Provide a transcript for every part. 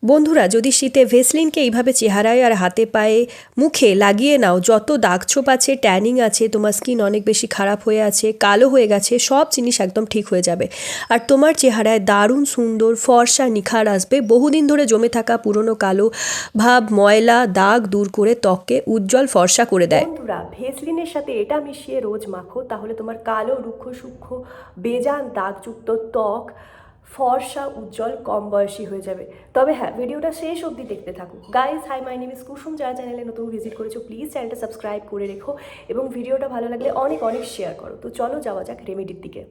বন্ধুরা, যদি শীতে ভেসলিনকে এইভাবে চেহারায় আর হাতে পায়ে মুখে লাগিয়ে নাও, যত দাগছোপ আছে, ট্যানিং আছে, তোমার স্কিন অনেক বেশি খারাপ হয়ে আছে, কালো হয়ে গেছে, সব জিনিস একদম ঠিক হয়ে যাবে। আর তোমার চেহারায় দারুণ সুন্দর ফর্সা নিখার আসবে। বহুদিন ধরে জমে থাকা পুরনো কালো ভাব, ময়লা, দাগ দূর করে ত্বককে উজ্জ্বল ফর্সা করে দেয়। বন্ধুরা, ভেসলিনের সাথে এটা মিশিয়ে রোজ মাখো, তাহলে তোমার কালো, রুক্ষ, সূক্ষ্ম, বেজান দাগযুক্ত ত্বক ফর্সা, উজ্জ্বল, কম বয়সী হয়ে যাবে। তবে হ্যাঁ, ভিডিওটা শেষ অবধি দেখতে থাকুন। Guys, hi, my name is Kusum. যারা চ্যানেলে নতুন ভিজিট করেছো, প্লিজ চ্যানেলটা সাবস্ক্রাইব করে রেখো এবং ভিডিওটা ভালো লাগলে অনেক অনেক শেয়ার করো। তো চলো যাওয়া যাক রেমেডির দিকে।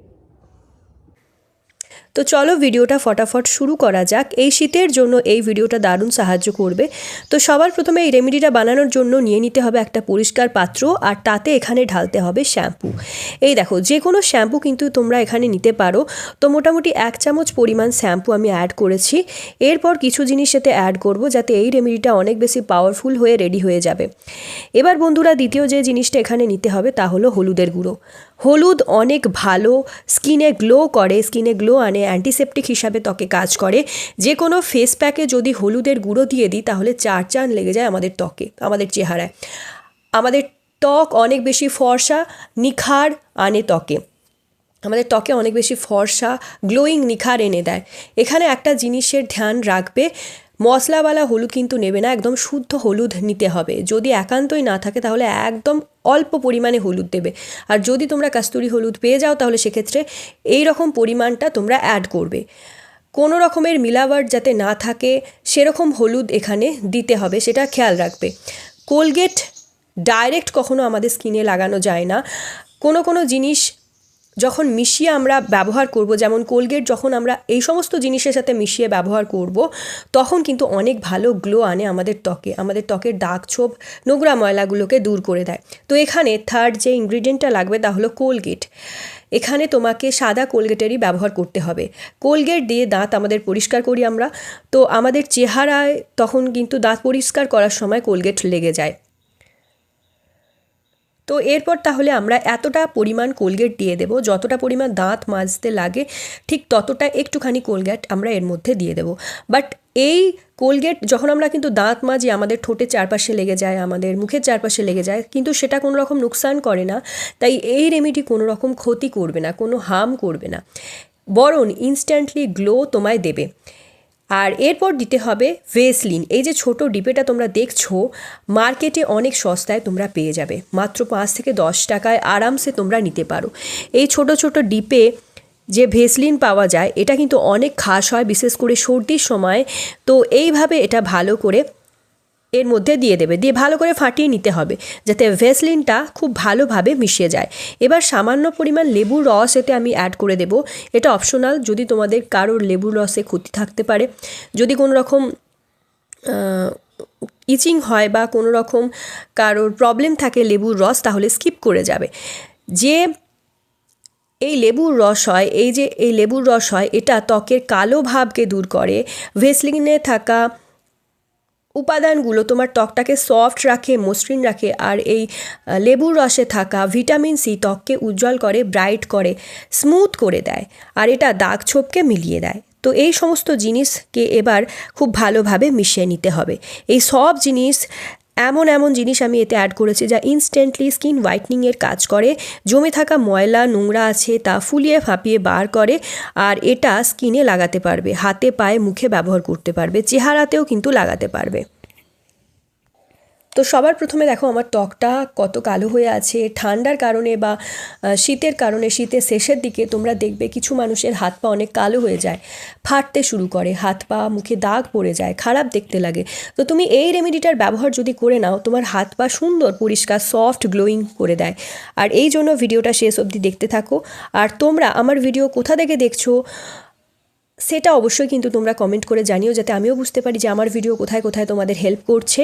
তো চলো ভিডিওটা ফটাফট শুরু করা যাক। এই শীতের জন্য এই ভিডিওটা দারুণ সাহায্য করবে। তো সবার প্রথমে এই রেমেডিটা বানানোর জন্য নিয়ে নিতে হবে একটা পরিষ্কার পাত্র, আর তাতে এখানে ঢালতে হবে শ্যাম্পু। এই দেখো, যে কোনো শ্যাম্পু কিন্তু তোমরা এখানে নিতে পারো। তো মোটামুটি 1 চামচ পরিমাণ শ্যাম্পু আমি অ্যাড করেছি। এরপর কিছু জিনিস এতে অ্যাড করব, যাতে এই রেমেডিটা অনেক বেশি পাওয়ারফুল হয়ে রেডি হয়ে যাবে। এবার বন্ধুরা, দ্বিতীয় যে জিনিসটা এখানে নিতে হবে তা হলো হলুদের গুঁড়ো। হলুদ অনেক ভালো স্কিনে গ্লো করে, স্কিনে গ্লো আনে, অ্যান্টিসেপটিক হিসাবে ত্বকে কাজ করে। যে কোনো ফেস প্যাকে যদি হলুদের গুঁড়ো দিয়ে দিই, তাহলে 4 চাঁদ লেগে যায় আমাদের ত্বকে, আমাদের চেহারায়। আমাদের ত্বক অনেক বেশি ফর্সা নিখার আনে ত্বকে, আমাদের ত্বকে অনেক বেশি ফর্সা গ্লোয়িং নিখার এনে দেয়। এখানে একটা জিনিসের ধ্যান রাখবে, মশলাওয়ালা হলুদ কিন্তু নেবে না, একদম শুদ্ধ হলুদ নিতে হবে। যদি একান্তই না থাকে তাহলে একদম অল্প পরিমাণে হলুদ দেবে। আর যদি তোমরা কাস্তুরি হলুদ পেয়ে যাও, তাহলে সেক্ষেত্রে এই রকম পরিমাণটা তোমরা অ্যাড করবে। কোনো রকমের মিলাওয়াট যাতে না থাকে সেরকম হলুদ এখানে দিতে হবে, সেটা খেয়াল রাখবে। কোলগেট ডাইরেক্ট কখনো আমাদের স্কিনে লাগানো যায় না। কোনো জিনিস যখন মিশিয়ে আমরা ব্যবহার করব, যেমন কোলগেট যখন আমরা এই সমস্ত জিনিসের সাথে মিশিয়ে ব্যবহার করব, তখন কিন্তু অনেক ভালো গ্লো আনে আমাদের ত্বকে, আমাদের ত্বকের দাগ ছোপ, নোংরা ময়লাগুলোকে দূর করে দেয়। তো এখানে থার্ড যে ইনগ্রিডিয়েন্টটা লাগবে তা হলো কোলগেট। এখানে তোমাকে সাদা কোলগেটেরই ব্যবহার করতে হবে। কোলগেট দিয়ে দাঁত আমাদের পরিষ্কার করি আমরা, তো আমাদের চেহারায় তখন কিন্তু দাঁত পরিষ্কার করার সময় কোলগেট লেগে যায়। তো এরপর তাহলে আমরা এতটা পরিমাণ কোলগেট দিয়ে দেব, যতটা পরিমাণ দাঁত মাজতে লাগে ঠিক ততটা একটুখানি কোলগেট আমরা এর মধ্যে দিয়ে দেব। বাট এই কোলগেট যখন আমরা কিন্তু দাঁত মাজি, আমাদের ঠোঁটের চারপাশে লেগে যায়, আমাদের মুখের চারপাশে লেগে যায়, কিন্তু সেটা কোনো রকম নোকসান করে না। তাই এই রেমেডি কোনো রকম ক্ষতি করবে না, কোনো হার্ম করবে না, বরং ইনস্ট্যান্টলি গ্লো তোমায় দেবে। আর এরপর দিতে হবে ভেসলিন। এই যে ছোট ডিপেটা তোমরা দেখছো, মার্কেটে অনেক সস্তায় তোমরা পেয়ে যাবে, মাত্র 5 থেকে 10 টাকায় আরামসে তোমরা নিতে পারো। এই ছোট ছোট ডিপে যে ভেসলিন পাওয়া যায়, এটা কিন্তু অনেক খাস হয়, বিশেষ করে সর্দির সময়। তো এইভাবে এটা ভালো করে এর মধ্যে দিয়ে দেবে, দিয়ে ভালো করে ফাটিয়ে নিতে হবে, যাতে ভেসলিনটা খুব ভালোভাবে মিশে যায়। এবার সামান্য পরিমাণ লেবুর রস এতে আমি অ্যাড করে দেব। এটা অপশনাল, যদি তোমাদের কারোর লেবুর রসে ক্ষতি থাকতে পারে, যদি কোনো রকম ইচিং হয় বা কোনো রকম কারোর প্রবলেম থাকে লেবুর রস, তাহলে স্কিপ করে যাবে। যে এই লেবুর রস হয়, এই লেবুর রস হয়, এটা ত্বকের কালো ভাবকে দূর করে। ভেসলিনে থাকা উপাদানগুলো তোমার ত্বকটাকে সফট রাখে, মসৃণ রাখে। আর এই লেবুর রসে থাকা ভিটামিন সি ত্বককে উজ্জ্বল করে, ব্রাইট করে, স্মুথ করে দেয়, আর এটা দাগ ছোপকে মিলিয়ে দেয়। তো এই সমস্ত জিনিসকে এবার খুব ভালোভাবে মিশিয়ে নিতে হবে। এই সব জিনিস, এমন জিনিস আমি এতে অ্যাড করেছি যা ইনস্ট্যান্টলি স্কিন হোয়াইটনিংয়ের কাজ করে, জমে থাকা ময়লা নোংরা আছে তা ফুলিয়ে ফাঁপিয়ে বার করে। আর এটা স্কিনে লাগাতে পারবে, হাতে পায়ে মুখে ব্যবহার করতে পারবে, চেহারাতেও কিন্তু লাগাতে পারবে। তো সবার প্রথমে দেখো আমার ত্বকটা কত কালো হয়ে আছে। ঠান্ডার কারণে বা শীতের কারণে, শীতের শেষের দিকে তোমরা দেখবে কিছু মানুষের হাত পা অনেক কালো হয়ে যায়, ফাটতে শুরু করে, হাত পা মুখে দাগ পড়ে যায়, খারাপ দেখতে লাগে। তো তুমি এই রেমেডিটার ব্যবহার যদি করে নাও, তোমার হাত পা সুন্দর পরিষ্কার সফট গ্লোয়িং করে দেয়। আর এই জন্য ভিডিওটা শেষ অবধি দেখতে থাকো। আর তোমরা আমার ভিডিও কোথা থেকে দেখছো সেটা অবশ্যই কিন্তু তোমরা কমেন্ট করে জানিও, যাতে আমিও বুঝতে পারি যে আমার ভিডিও কোথায় কোথায় তোমাদের হেল্প করছে।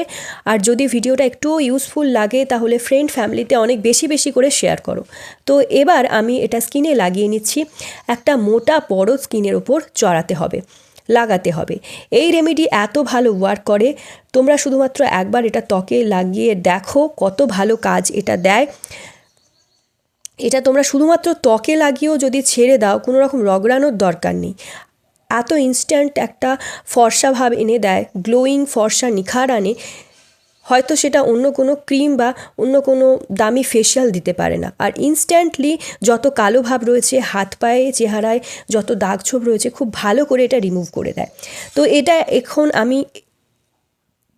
আর যদি ভিডিওটা একটু ইউজফুল লাগে, তাহলে ফ্রেন্ড ফ্যামিলিতে অনেক বেশি বেশি করে শেয়ার করো। তো এবার আমি এটা স্কিনে লাগিয়ে নিচ্ছি। একটা মোটা পরত স্কিনের ওপর চড়াতে হবে, লাগাতে হবে। এই রেমেডি এত ভালো ওয়ার্ক করে, তোমরা শুধুমাত্র একবার এটা ত্বকে লাগিয়ে দেখো কত ভালো কাজ এটা দেয়। এটা তোমরা শুধুমাত্র ত্বকে লাগিয়েও যদি ছেড়ে দাও, কোনো রকম রগড়ানোর দরকার নেই। এত ইনস্ট্যান্ট একটা ফর্সা ভাব এনে দেয়, গ্লোয়িং ফর্সা নিখার আনে, হয়তো সেটা অন্য কোনো ক্রিম বা অন্য কোনো দামি ফেশিয়াল দিতে পারে না। আর ইনস্ট্যান্টলি যত কালো ভাব রয়েছে হাত পায়ে চেহারায়, যত দাগ ছোপ রয়েছে, খুব ভালো করে এটা রিমুভ করে দেয়। তো এটা এখন আমি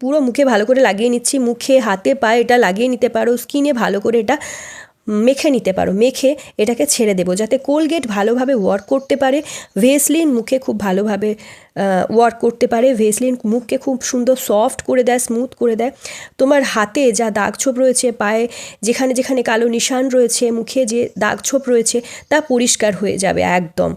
পুরো মুখে ভালো করে লাগিয়ে নিচ্ছি। মুখে, হাতে, পায়ে এটা লাগিয়ে নিতে পারো, স্কিনে ভালো করে এটা মেখে নিতে পারো। মেখে এটাকে ছেড়ে দেবো যাতে কোলগেট ভালোভাবে ওয়ার্ক করতে পারে। ভেসলিন মুখে খুব ভালোভাবে ওয়ার্ক করতে পারে। ভেসলিন মুখকে খুব সুন্দর সফট করে দেয়, স্মুথ করে দেয়। তোমার হাতে যা দাগ ছোপ রয়েছে, পায়ে যেখানে যেখানে কালো নিশান রয়েছে, মুখে যে দাগ ছোপ রয়েছে, তা পরিষ্কার হয়ে যাবে। একদম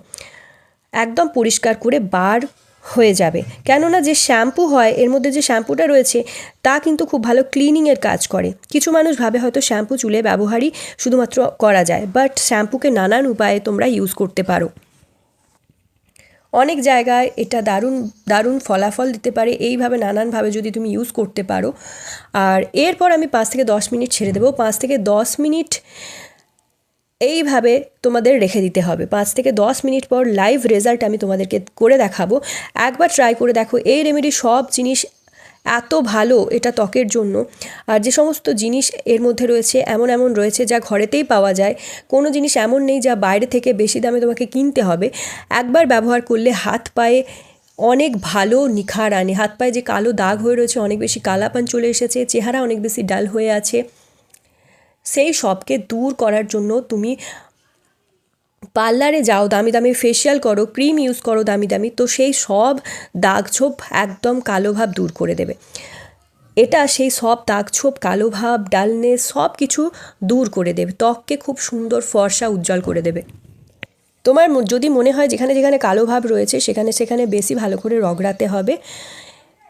একদম পরিষ্কার করে বার হয়ে যাবে। কেননা যে শ্যাম্পু হয়, এর মধ্যে যে শ্যাম্পুটা রয়েছে তা কিন্তু খুব ভালো ক্লিনিংয়ের কাজ করে। কিছু মানুষ ভাবে হয়তো শ্যাম্পু চুলে ব্যবহারই শুধুমাত্র করা যায়, বাট শ্যাম্পুকে নানান উপায়ে তোমরা ইউজ করতে পারো। অনেক জায়গায় এটা দারুণ দারুণ ফলাফল দিতে পারে এইভাবে নানানভাবে যদি তুমি ইউজ করতে পারো। আর এরপর আমি 5 থেকে 10 মিনিট ছেড়ে দেবো। 5 থেকে 10 মিনিট এইভাবে তোমাদের রেখে দিতে হবে। 5 থেকে 10 মিনিট পর লাইভ রেজাল্ট আমি তোমাদেরকে করে দেখাবো। একবার ট্রাই করে দেখো। এই রেমেডি সব জিনিস এত ভালো এটা ত্বকের জন্য। আর যে সমস্ত জিনিস এর মধ্যে রয়েছে এমন এমন রয়েছে যা ঘরেতেই পাওয়া যায়। কোনো জিনিস এমন নেই যা বাইরে থেকে বেশি দামে তোমাকে কিনতে হবে। একবার ব্যবহার করলে হাত পায়ে অনেক ভালো নিখার আনে। হাত পায়ে যে কালো দাগ হয়ে রয়েছে, অনেক বেশি কালাপান চলে এসেছে, চেহারা অনেক বেশি ডাল হয়ে আছে, সেই সবকে দূর করার জন্য তুমি পার্লারে যাও, দামি দামি ফেশিয়াল করো, ক্রিম ইউজ করো দামি দামি, তো সেই সব দাগ ছোপ একদম কালো ভাব দূর করে দেবে। এটা সেই সব দাগ ছোপ, কালো ভাব, ডালনেস সব কিছু দূর করে দেবে। ত্বককে খুব সুন্দর ফর্সা উজ্জ্বল করে দেবে। তোমার যদি মনে হয় যেখানে যেখানে কালো ভাব রয়েছে সেখানে সেখানে বেশি ভালো করে রগড়াতে হবে।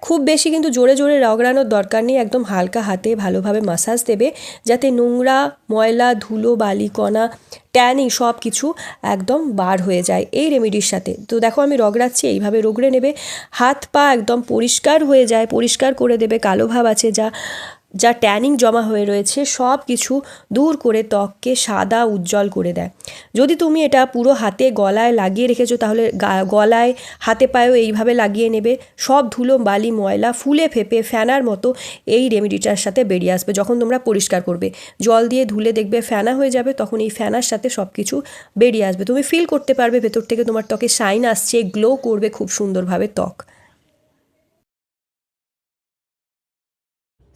খুব বেশি কিন্তু জোরে জোরে রগড়ানোর দরকার নেই। একদম হালকা হাতে ভালোভাবে মাসাজ দেবে যাতে নোংরা, ময়লা, ধুলো, বালি, কণা, ট্যানিং সব কিছু একদম বার হয়ে যায় এই রেমেডির সাথে। তো দেখো আমি রগড়াচ্ছি, এইভাবে রগড়ে নেবে। হাত পা একদম পরিষ্কার হয়ে যায়, পরিষ্কার করে দেবে। কালো ভাব আছে যা যা ট্যানিং জমা হয়ে রয়েছে সব কিছু দূর করে ত্বককে সাদা উজ্জ্বল করে দেয়। যদি তুমি এটা পুরো হাতে গলায় লাগিয়ে রেখেছো তাহলে গলায়, হাতে পায়েও এইভাবে লাগিয়ে নেবে। সব ধুলো, বালি, ময়লা ফুলে ফেপে ফ্যানার মতো এই রেমেডিটার সাথে বেরিয়ে আসবে। যখন তোমরা পরিষ্কার করবে, জল দিয়ে ধুলে দেখবে ফ্যানা হয়ে যাবে, তখন এই ফ্যানার সাথে সব কিছু বেরিয়ে আসবে। তুমি ফিল করতে পারবে ভেতর থেকে তোমার ত্বকে শাইন আসছে, গ্লো করবে খুব সুন্দরভাবে ত্বক।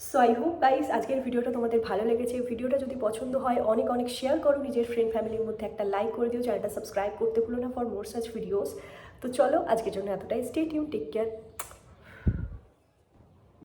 সো আই হোপ গাইস আজকের ভিডিওটা তোমাদের ভালো লেগেছে। ভিডিওটা যদি পছন্দ হয় অনেক অনেক শেয়ার করো, নিজের ফ্রেন্ড ফ্যামিলির মধ্যে একটা লাইক করে দিও, চ্যানেলটা সাবস্ক্রাইব করতে ভুলো না ফর মোর সাচ ভিডিওস। তো চলো আজকের জন্য এতটাই। Stay tune, take care.